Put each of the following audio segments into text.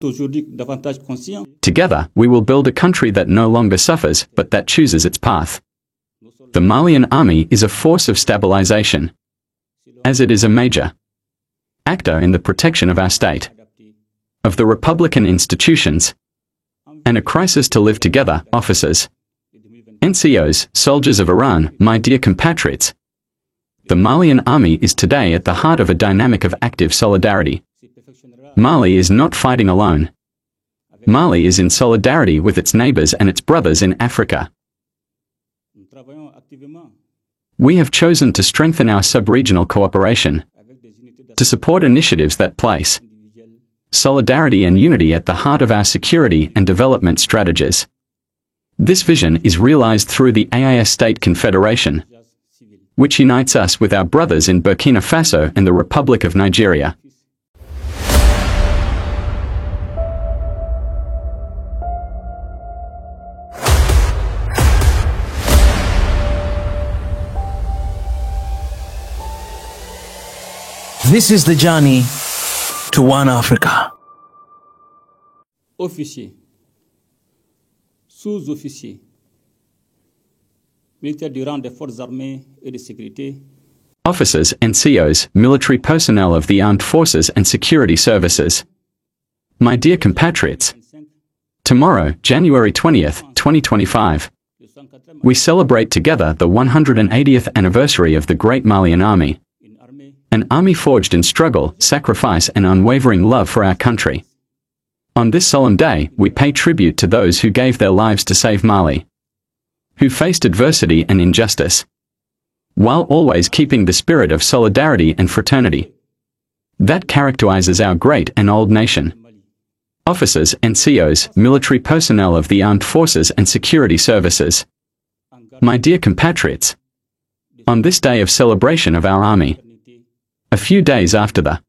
Together, we will build a country that no longer suffers, but that chooses its path. The Malian army is a force of stabilization, as it is a major actor in the protection of our state, of the republican institutions, and a crisis to live together. Officers, NCOs, soldiers of Iran, my dear compatriots, the Malian army is today at the heart of a dynamic of active solidarity. Mali is not fighting alone. Mali is in solidarity with its neighbors and its brothers in Africa. We have chosen to strengthen our sub-regional cooperation, to support initiatives that place solidarity and unity at the heart of our security and development strategies. This vision is realized through the AIS State Confederation, which unites us with our brothers in Burkina Faso and the Republic of Nigeria. This is the journey to one Africa. Officiers, sous-officiers, militaires du rang des forces armées et de sécurité. Officers, NCOs, military personnel of the armed forces and security services. My dear compatriots, tomorrow, January 20th, 2025, we celebrate together the 180th anniversary of the Great Malian Army. An army forged in struggle, sacrifice and unwavering love for our country. On this solemn day, we pay tribute to those who gave their lives to save Mali, who faced adversity and injustice, while always keeping the spirit of solidarity and fraternity that characterizes our great and old nation. Officers, NCOs, military personnel of the armed forces and security services. My dear compatriots, on this day of celebration of our army, a few days after the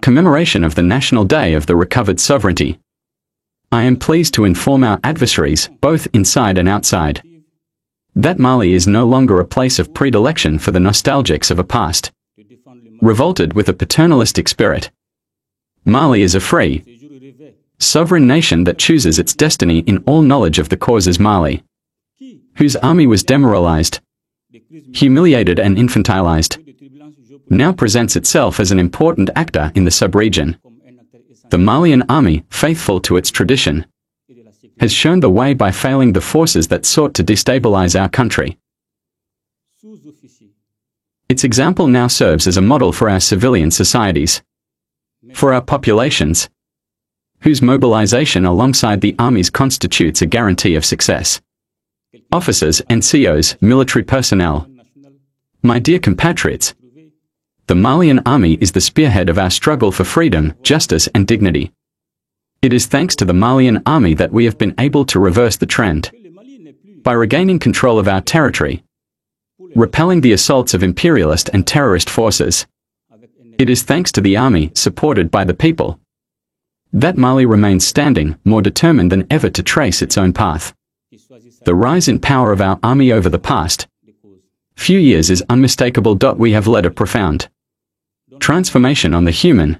commemoration of the National Day of the Recovered Sovereignty, I am pleased to inform our adversaries, both inside and outside, that Mali is no longer a place of predilection for the nostalgics of a past, revolted with a paternalistic spirit. Mali is a free, sovereign nation that chooses its destiny in all knowledge of the causes. Mali, whose army was demoralized, humiliated and infantilized, now presents itself as an important actor in the sub-region. The Malian army, faithful to its tradition, has shown the way by failing the forces that sought to destabilize our country. Its example now serves as a model for our civilian societies, for our populations, whose mobilization alongside the armies constitutes a guarantee of success. Officers, NCOs, military personnel, my dear compatriots, the Malian army is the spearhead of our struggle for freedom, justice and dignity. It is thanks to the Malian army that we have been able to reverse the trend, by regaining control of our territory, repelling the assaults of imperialist and terrorist forces. It is thanks to the army, supported by the people, that Mali remains standing, more determined than ever to trace its own path. The rise in power of our army over the past few years is unmistakable. We have led a profound transformation on the human,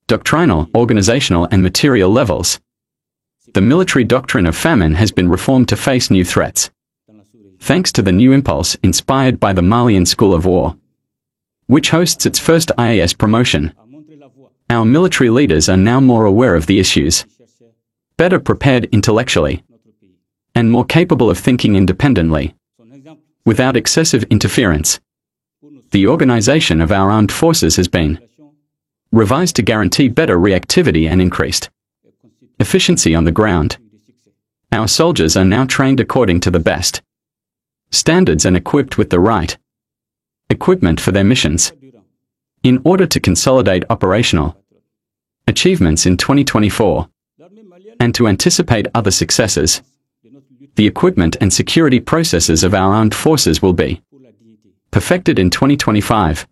doctrinal, organizational and material levels. The military doctrine of famine has been reformed to face new threats, thanks to the new impulse inspired by the Malian School of War, which hosts its first IAS promotion. Our military leaders are now more aware of the issues, better prepared intellectually, and more capable of thinking independently, without excessive interference. The organization of our armed forces has been revised to guarantee better reactivity and increased efficiency on the ground. Our soldiers are now trained according to the best standards and equipped with the right equipment for their missions. In order to consolidate operational achievements in 2024 and to anticipate other successes, the equipment and security processes of our armed forces will be perfected in 2025.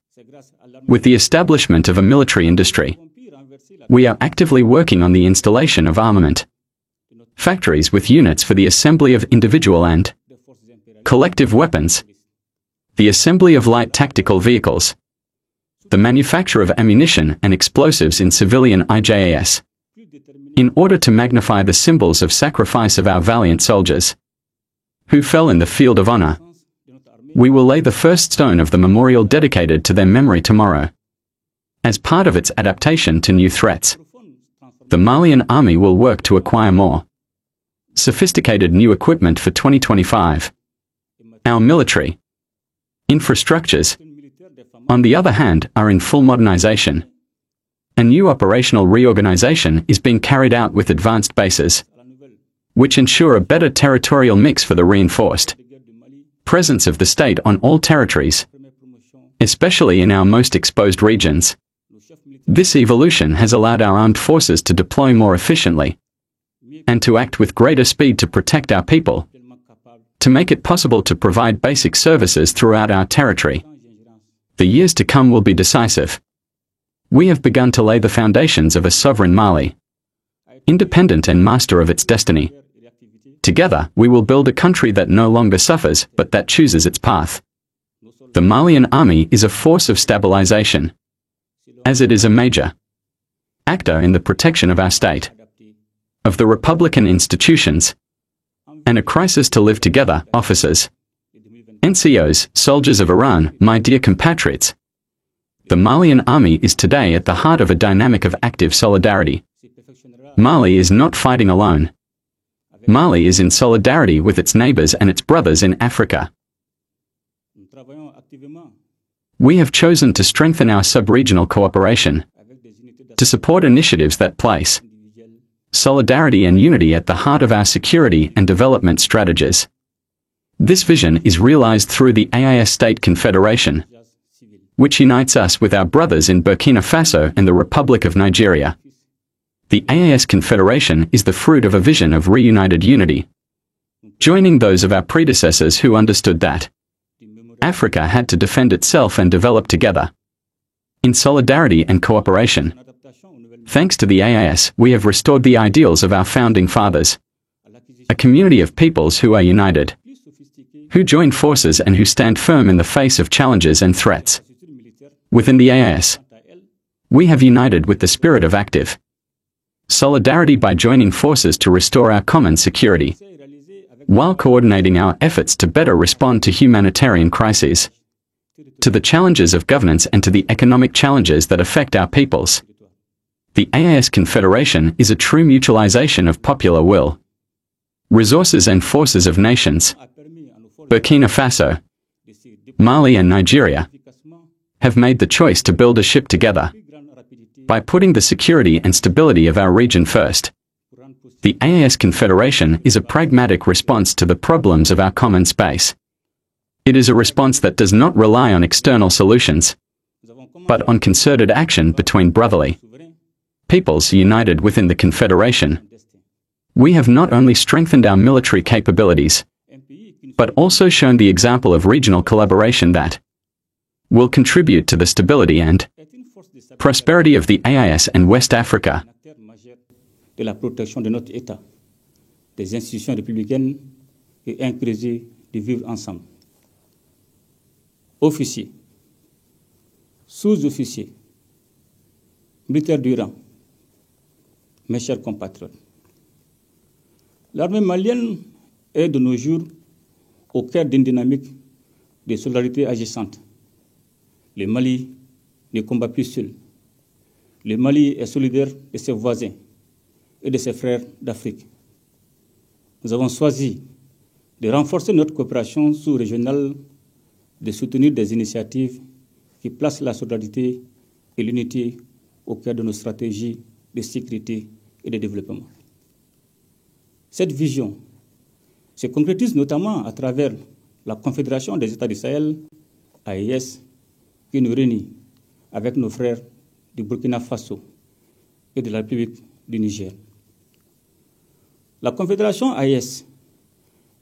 With the establishment of a military industry, we are actively working on the installation of armament factories with units for the assembly of individual and collective weapons, the assembly of light tactical vehicles, the manufacture of ammunition and explosives in civilian IJAS, in order to magnify the symbols of sacrifice of our valiant soldiers who fell in the field of honor. We will lay the first stone of the memorial dedicated to their memory tomorrow. As part of its adaptation to new threats, the Malian army will work to acquire more sophisticated new equipment for 2025. Our military infrastructures, on the other hand, are in full modernization. A new operational reorganization is being carried out with advanced bases, which ensure a better territorial mix for the reinforced presence of the state on all territories, especially in our most exposed regions. This evolution has allowed our armed forces to deploy more efficiently and to act with greater speed to protect our people, to make it possible to provide basic services throughout our territory. The years to come will be decisive. We have begun to lay the foundations of a sovereign Mali, independent and master of its destiny. Together, we will build a country that no longer suffers, but that chooses its path. The Malian army is a force of stabilization, as it is a major actor in the protection of our state, of the republican institutions, and a crisis to live together. Officers, NCOs, soldiers of Iran, my dear compatriots, the Malian army is today at the heart of a dynamic of active solidarity. Mali is not fighting alone. Mali is in solidarity with its neighbors and its brothers in Africa. We have chosen to strengthen our sub-regional cooperation, to support initiatives that place solidarity and unity at the heart of our security and development strategies. This vision is realized through the AIS State Confederation, which unites us with our brothers in Burkina Faso and the Republic of Nigeria. The AIS Confederation is the fruit of a vision of reunited unity, joining those of our predecessors who understood that Africa had to defend itself and develop together, in solidarity and cooperation. Thanks to the AIS, we have restored the ideals of our founding fathers, a community of peoples who are united, who join forces and who stand firm in the face of challenges and threats. Within the AIS, we have united with the spirit of active solidarity by joining forces to restore our common security, while coordinating our efforts to better respond to humanitarian crises, to the challenges of governance and to the economic challenges that affect our peoples. The AIS Confederation is a true mutualization of popular will, resources and forces of nations. Burkina Faso, Mali and Nigeria have made the choice to build a ship together by putting the security and stability of our region first. The AIS Confederation is a pragmatic response to the problems of our common space. It is a response that does not rely on external solutions, but on concerted action between brotherly peoples united within the Confederation. We have not only strengthened our military capabilities, but also shown the example of regional collaboration that will contribute to the stability and prosperity of the AIS and West Africa. De la protection de notre État, des institutions républicaines et un projet de vivre ensemble. Officiers, sous-officiers, militaires du rang, mes chers compatriotes, l'armée malienne est de nos jours au cœur d'une dynamique de solidarité agissante. Le Mali ne combat plus seul. Le Mali est solidaire de ses voisins et de ses frères d'Afrique. Nous avons choisi de renforcer notre coopération sous-régionale, de soutenir des initiatives qui placent la solidarité et l'unité au cœur de nos stratégies de sécurité et de développement. Cette vision se concrétise notamment à travers la Confédération des États du Sahel, AES, qui nous réunit avec nos frères du Burkina Faso et de la République du Niger. La Confédération AES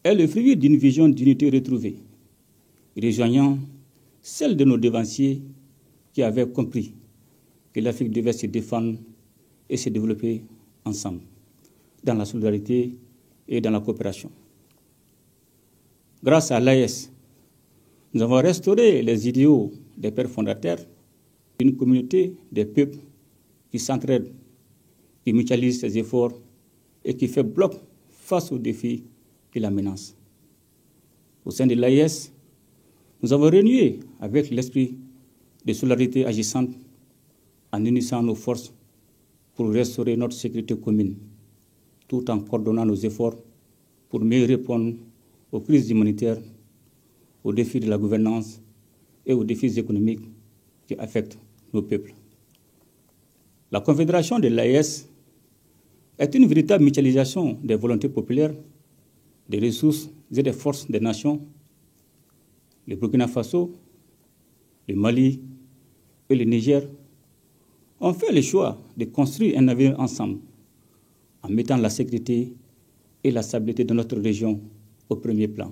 est le fruit d'une vision d'unité retrouvée, rejoignant celle de nos devanciers qui avaient compris que l'Afrique devait se défendre et se développer ensemble, dans la solidarité et dans la coopération. Grâce à l'AES, nous avons restauré les idéaux des pères fondateurs d'une communauté des peuples qui s'entraident qui mutualise ses efforts et qui fait bloc face aux défis qui la menacent. Au sein de l'AES, nous avons renoué avec l'esprit de solidarité agissante en unissant nos forces pour restaurer notre sécurité commune, tout en coordonnant nos efforts pour mieux répondre aux crises humanitaires, aux défis de la gouvernance et aux défis économiques qui affectent nos peuples. La Confédération de l'AES est une véritable mutualisation des volontés populaires, des ressources et des forces des nations. Le Burkina Faso, le Mali et le Niger ont fait le choix de construire un avenir ensemble en mettant la sécurité et la stabilité de notre région au premier plan.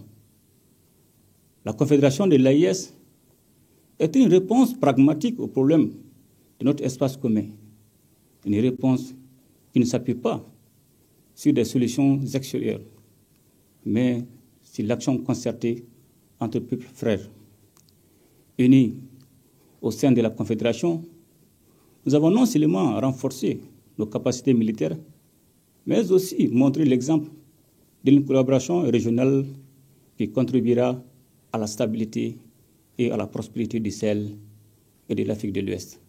La Confédération de l'AES est une réponse pragmatique aux problèmes de notre espace commun, une réponse qui ne s'appuie pas sur des solutions extérieures, mais sur l'action concertée entre peuples frères. Unis au sein de la Confédération, nous avons non seulement renforcé nos capacités militaires, mais aussi montré l'exemple d'une collaboration régionale qui contribuera à la stabilité et à la prospérité du Sahel et de l'Afrique de l'Ouest.